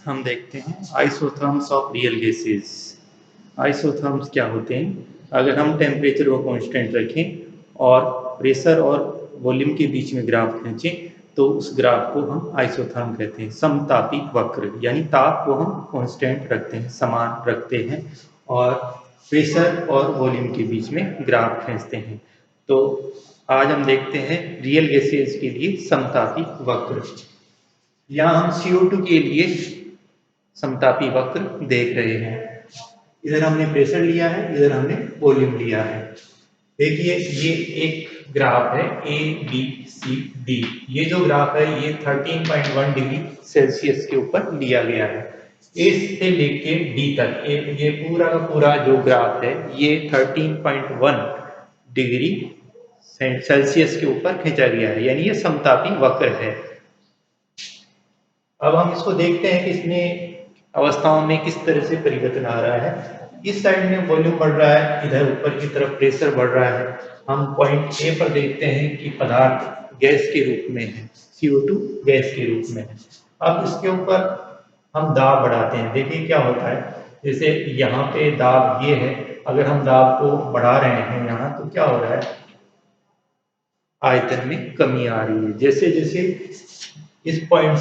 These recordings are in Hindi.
हम देखते हैं isotherms of real gases. Isotherms क्या होते हैं? अगर हम टेम्परेचर को कांस्टेंट रखें और प्रेशर और वॉल्यूम के बीच में ग्राफ खींचें तो उस ग्राफ को हम आइसोथर्म कहते हैं। समतापी वक्र यानी ताप को हम कांस्टेंट रखते हैं, समान रखते हैं और प्रेशर और वॉल्यूम के बीच में ग्राफ खींचते हैं। तो आज हम देखते हैं रियल गैसेस के लिए समतापी वक्र। यहाँ हम CO2 के लिए समतापी वक्र देख रहे हैं। इधर हमने प्रेशर लिया है, इधर हमने वॉल्यूम लिया है। देखिए ये एक ग्राफ है ABCD। ये जो ग्राफ है ये 13.1 डिग्री सेल्सियस के ऊपर लिया गया है। A से लेके D तक ये पूरा का पूरा जो ग्राफ है ये 13.1 डिग्री सेल्सियस के ऊपर खींचा गया है, यानी ये समतापी वक्र है। अब हम इसको देखते हैं कि इसमें अवस्थाओं में किस तरह से परिवर्तन आ रहा है। इस साइड में वॉल्यूम बढ़ रहा है, इधर ऊपर की तरफ प्रेशर बढ़ रहा है। हम पॉइंट ए पर देखते हैं कि पदार्थ गैस के रूप में है, CO2 गैस के रूप में है। अब इसके ऊपर हम दाब बढ़ाते हैं। देखिए क्या होता है, जैसे यहाँ पे दाब ये है, अगर हम दाब को बढ़ा रहे हैं यहाँ तो क्या हो रहा है, आयतन में कमी आ रही है। जैसे जैसे इस पॉइंट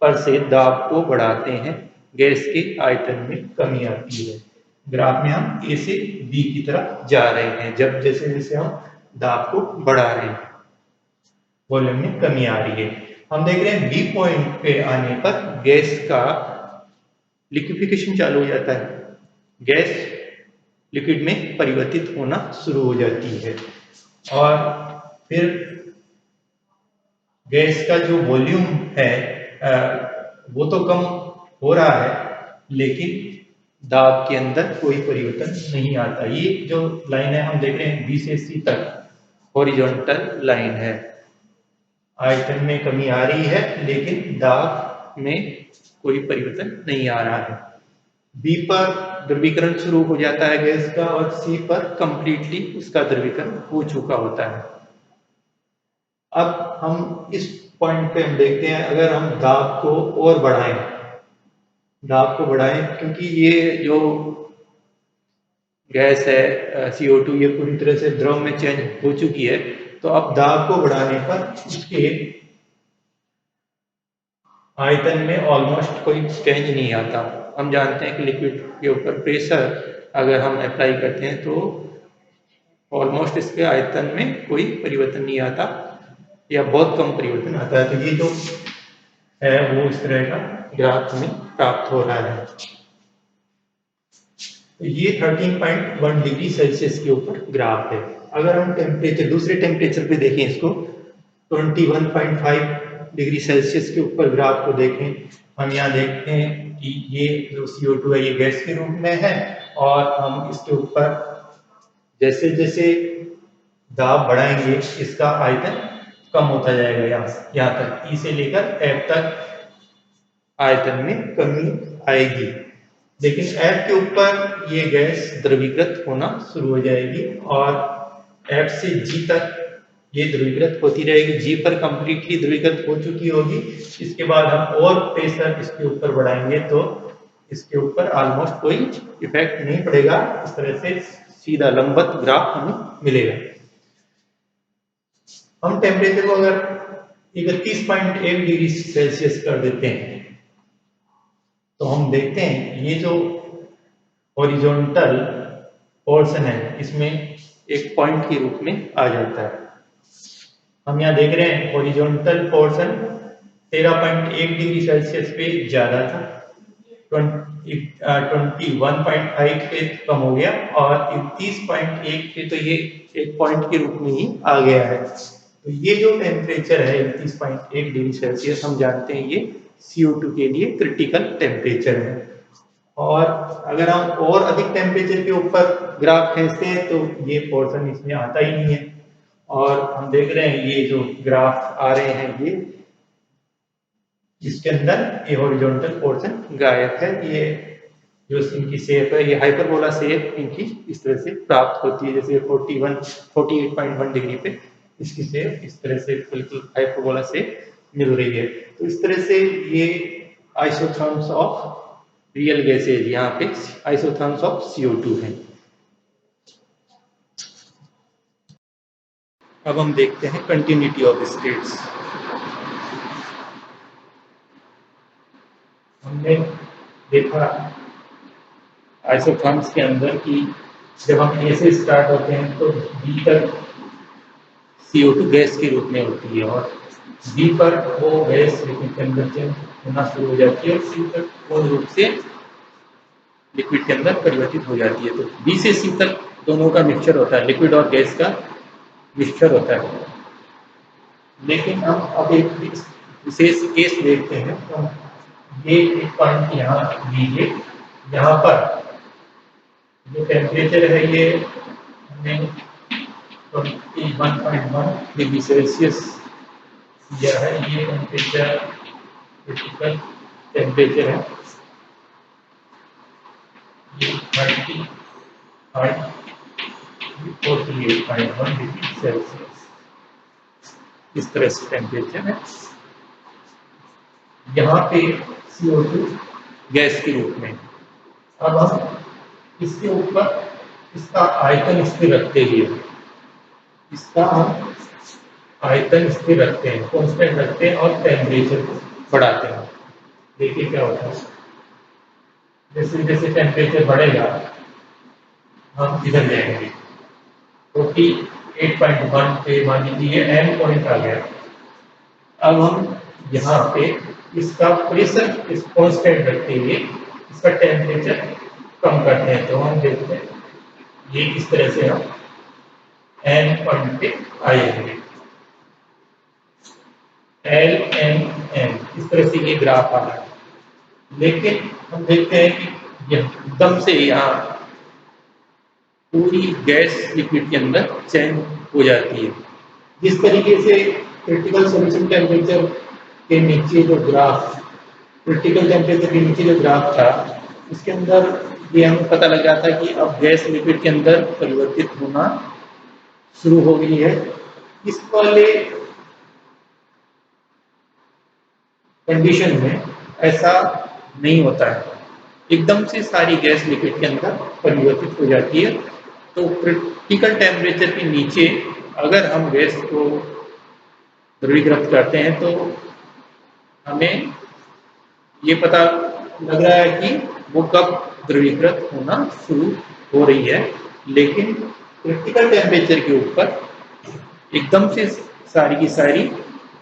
पर से दाब को बढ़ाते हैं गैस के आयतन में कमी आती है। ग्राफ में हम A से B की तरफ जा रहे हैं। जब जैसे जैसे हम दाब को बढ़ा रहे हैं वॉल्यूम में कमी आ रही है। हम देख रहे हैं B पॉइंट पे आने पर गैस का लिक्विफिकेशन चालू हो जाता है, गैस लिक्विड में परिवर्तित होना शुरू हो जाती है और फिर गैस का जो वॉल्यूम है वो तो कम हो रहा है, लेकिन दाब के अंदर कोई परिवर्तन नहीं आता। ये जो लाइन है हम देख रहे हैं B से C तक हॉरिजॉन्टल लाइन है। आयतन में कमी आ रही है लेकिन दाब में कोई परिवर्तन नहीं आ रहा है। B पर द्रवीकरण शुरू हो जाता है गैस का और C पर कंप्लीटली उसका द्रवीकरण हो चुका होता है। अब हम इस पॉइंट पे हम देखते हैं, अगर हम दाब को और बढ़ाएं, दाब को बढ़ाएं क्योंकि ये जो गैस है CO2 ये पूरी तरह से द्रव में चेंज हो चुकी है। तो अब दाब को बढ़ाने पर उसके आयतन में ऑलमोस्ट कोई चेंज नहीं आता। हम जानते हैं कि लिक्विड के ऊपर प्रेशर अगर हम अप्लाई करते हैं तो ऑलमोस्ट इसके आयतन में कोई परिवर्तन नहीं आता या बहुत कम परिवर्तन आता है। तो ये जो है वो इस तरह का ग्राफ में प्राप्त हो रहा है। तो ये 13.1 डिग्री सेल्सियस के ऊपर ग्राफ है। अगर हम टेम्परेचर दूसरे टेम्परेचर पे देखें इसको 21.5 डिग्री सेल्सियस के ऊपर ग्राफ को देखें, हम यहाँ देखते हैं कि ये जो CO2 है ये गैस के रूप में है और हम इसके ऊपर जैसे जैसे दाब बढ़ाएंगे इसका आयतन कम होता जाएगा। यहाँ तक E से लेकर F तक आयतन में कमी आएगी, लेकिन F के ऊपर ये गैस द्रवीकृत होना शुरू हो जाएगी और F से G तक ये द्रवीकृत होती रहेगी। G पर कंप्लीटली द्रवीकृत हो चुकी होगी। इसके बाद हम और प्रेशर इसके ऊपर बढ़ाएंगे तो इसके ऊपर ऑलमोस्ट कोई इफेक्ट नहीं पड़ेगा। इस तरह से सीधा लंबवत ग्राफ हमें मिलेगा। हम टेम्परेचर को अगर 31.1 डिग्री सेल्सियस कर देते हैं तो हम देखते हैं ये जो हॉरिजॉन्टल पोर्शन है इसमें एक पॉइंट के रूप में आ जाता है। हम यहाँ देख रहे हैं हॉरिजॉन्टल पोर्शन 13.1 डिग्री सेल्सियस पे ज्यादा था, 21.5 पे कम हो गया और 31.1 पे तो ये एक पॉइंट के रूप में ही आ गया है। तो ये जो टेम्परेचर है 31.1 डिग्री सेल्सियस हम जानते हैं ये CO2 के लिए क्रिटिकल टेम्परेचर है। और अगर हम और अधिक टेम्परेचर के ऊपर ग्राफ खींचते हैं तो ये पोर्शन इसमें आता ही नहीं है। और हम देख रहे हैं ये जो ग्राफ आ रहे हैं ये इसके अंदर ये हॉरिजॉन्टल पोर्शन गायब है। ये जो इनकी शेप है ये हाइपरबोला शेप इनकी इस तरह से प्राप्त होती है। जैसे 48.1 डिग्री पे इसकी शेप इस तरह से बिल्कुल हाइपरबोला शेप मिल रही है। तो इस तरह से ये आइसोथर्म्स ऑफ रियल गैसेज, यहाँ पे आइसोथर्म्स ऑफ CO2 है। अब हम देखते हैं कंटिन्यूटी ऑफ स्टेट्स। हमने देखा आइसोथर्म्स के अंदर की जब हम ए से स्टार्ट होते हैं तो बी तक CO2 गैस के रूप में होती है और बी पर वो गैस लिक्विड के अंदर चेंज होना शुरू हो जाती है और सी तक पूर्ण रूप से लिक्विड के अंदर परिवर्तित हो जाती है। तो बी से सी तक दोनों का मिक्सचर होता है, लिक्विड और गैस का मिक्सचर होता है। लेकिन हम अब एक विशेष केस देखते हैं। तो ये एक पॉइंट यहाँ लीजिए, यहाँ पर जो टेम्परेचर है ये हमने 21.1 डिग्री सेल्सियस दिया है। ये टेम्परेचर क्रिटिकल टेम्परेचर है, ये 48.1 डिग्री सेल्सियस इस तरह से टेम्परेचर है। यहाँ पे CO2 गैस के रूप में। अब हम इसके ऊपर इसका आयतन स्थिर रखते हुए इसका हम आयतन स्थिर रखते हैं, कांस्टेंट रखते हैं और टेम्परेचर को बढ़ाते हैं। देखिए क्या होता है, जैसे जैसे टेम्परेचर बढ़ेगा हम इधर जाएंगे। 48.1 पे मान लीजिए एन पॉइंट आ गया। अब हम यहाँ पे इसका प्रेशर कांस्टेंट रखते हुए इसका टेम्परेचर कम करते हैं। तो हम देखते हैं ये इस तरह से हम एन पॉइंट पे आएंगे, एल एन एन इस तरह से ये ग्राफ आ रहा है। लेकिन हम देखते हैं कि एकदम से यहाँ पूरी गैस लिक्विड के अंदर चेंज हो जाती है। जिस तरीके से क्रिटिकल सॉल्यूशन टेम्परेचर के नीचे जो ग्राफ, क्रिटिकल टेम्परेचर के नीचे जो ग्राफ था उसके अंदर ये हमें पता लग रहा था कि अब गैस लिक्विड के अंदर परिवर्तित होना शुरू हो गई है। इस वाले कंडीशन में ऐसा नहीं होता है, एकदम से सारी गैस लिक्विड के अंदर परिवर्तित हो जाती है। तो क्रिटिकल टेम्परेचर के नीचे अगर हम गैस को द्रवीकृत करते हैं तो हमें ये पता लग रहा है कि वो कब द्रवीकृत होना शुरू हो रही है। लेकिन क्रिटिकल टेम्परेचर के ऊपर एकदम से सारी की सारी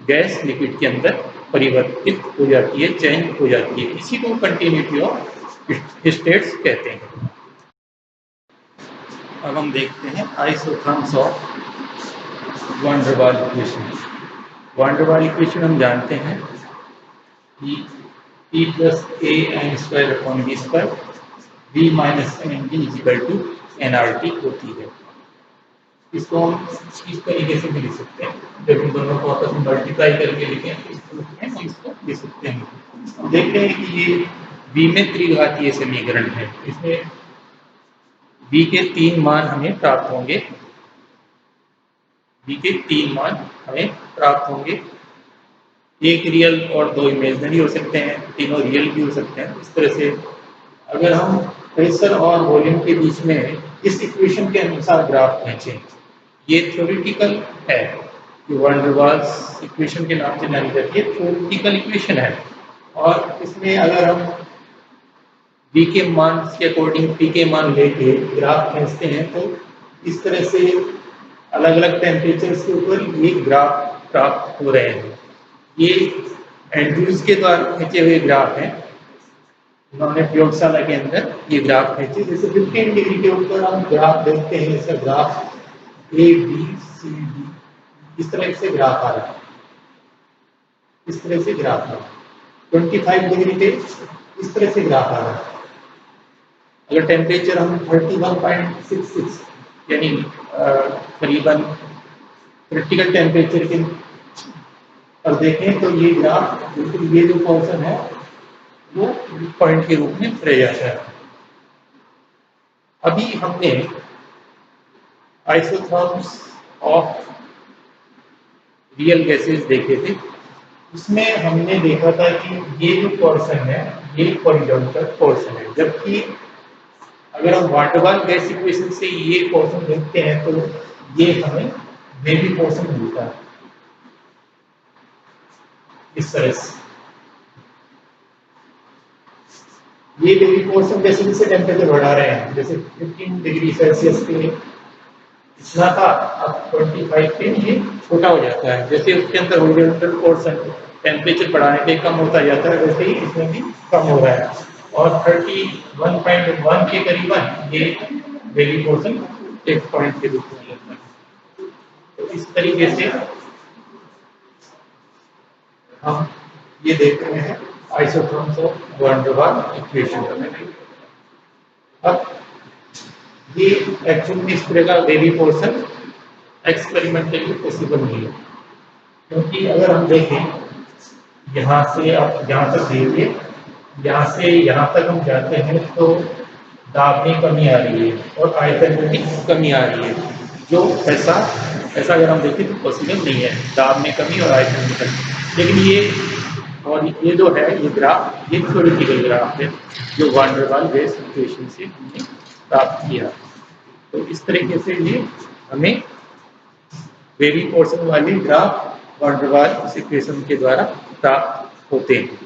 गैस लिक्विड के अंदर परिवर्तित हो जाती है, चेंज हो जाती है। इसी को कंटिन्यूटी ऑफ स्टेट्स कहते हैं। अब हम देखते हैं आइसोथर्म्स ऑफ वान डेर वाल इक्वेशन। वान डेर वाल इक्वेशन हम जानते हैं कि P plus A n square upon V square V minus ND is equal to nRT होती है। इसको हम इस तरीके से भी लिख सकते हैं, जब इन दोनों को आपस में मल्टीप्लाई करके लिखें हम इसको लिख सकते हैं। हम देखते हैं कि ये V में त्रिघातीय समीकरण है, इसमें V के 3 मान हमें प्राप्त होंगे। V के 3 मान हमें प्राप्त होंगे, एक रियल और 2 इमेजिनरी हो सकते हैं, तीनों रियल भी हो सकते हैं। इस तरह से अगर हम प्रेशर और वॉल्यूम के बीच में इस इक्वेशन के अनुसार ग्राफ खींचें, ये थ्योरेटिकल है, कि वान डेर वाल्स इक्वेशन के नाम से जानी जाती है, थ्योरेटिकल इक्वेशन है। और इसमें अगर हम V के मान के अकॉर्डिंग P के मान लेके ग्राफ खींचते हैं तो इस तरह से अलग अलग टेम्परेचर के ऊपर ये ग्राफ प्राप्त हो रहे हैं। ये एंड्रूज के द्वारा खींचे हुए ग्राफ हैं, उन्होंने प्रयोगशाला के अंदर ये ग्राफ खींचे। जैसे 15 डिग्री के ऊपर हम ग्राफ देखते हैं, इसका ग्राफ ABCD इस तरह से ग्राफ आ रहा है, इस तरह से ग्राफ आ रहा है। 25 डिग्री पे इस तरह से ग्राफ आ रहा है। अगर टेम्परेचर हम 31.66 यानी करीबन क्रिटिकल टेम्परेचर के और देखें तो ये ग्राफ बिल्कुल ये जो पोर्शन है वो पॉइंट के रूप में रह जाता है। अभी हमने आइसोथर्म्स ऑफ रियल गैसेस देखे थे, इसमें हमने देखा था कि ये जो पोर्शन है ये हॉरिजॉन्टल पोर्शन है, जबकि अगर हम वाटर वाल गैस इक्वेशन से ये पोर्शन देखते हैं तो ये हमें वेवी पोर्शन मिलता है इस तरह से। ये वेवी पोर्शन जैसे जैसे टेम्परेचर बढ़ा रहे हैं, जैसे 15 डिग्री सेल्सियस पे इतना था, अब 25 पे ये छोटा हो जाता है। जैसे उसके अंदर हॉरिजॉन्टल पोर्शन टेम्परेचर बढ़ाने पे कम होता जाता है, वैसे ही इसमें भी कम हो रहा है और 31.1 के करीबन ये वेवी पोर्शन एक पॉइंट के रूप में लगता है। तो इस तरीके से हम ये देख रहे हैं आइसोथर्म्स ऑफ वैन डर वाल इक्वेशन। अब ये एक्चुअली में इस तरह का वेवी पोर्शन एक्सपेरिमेंटली पॉसिबल नहीं है, क्योंकि अगर हम देखें यहाँ से आप यहाँ तक देखिए, यहाँ से यहाँ तक हम जाते हैं तो दाब में कमी आ रही है और आयतन में भी कमी आ रही है, जो ऐसा ऐसा अगर हम देखें तो पॉसिबल नहीं है, दाब में कमी और आयतन में कमी। लेकिन ये जो है ये ग्राफ, ये थ्योरेटिकल ग्राफ है जो वैन डर वाल गैस इक्वेशन से हमने प्राप्त किया। तो इस तरीके से ये हमें वेवी पोर्शन वाले ग्राफ वैन डर वाल इक्वेशन के द्वारा प्राप्त होते हैं।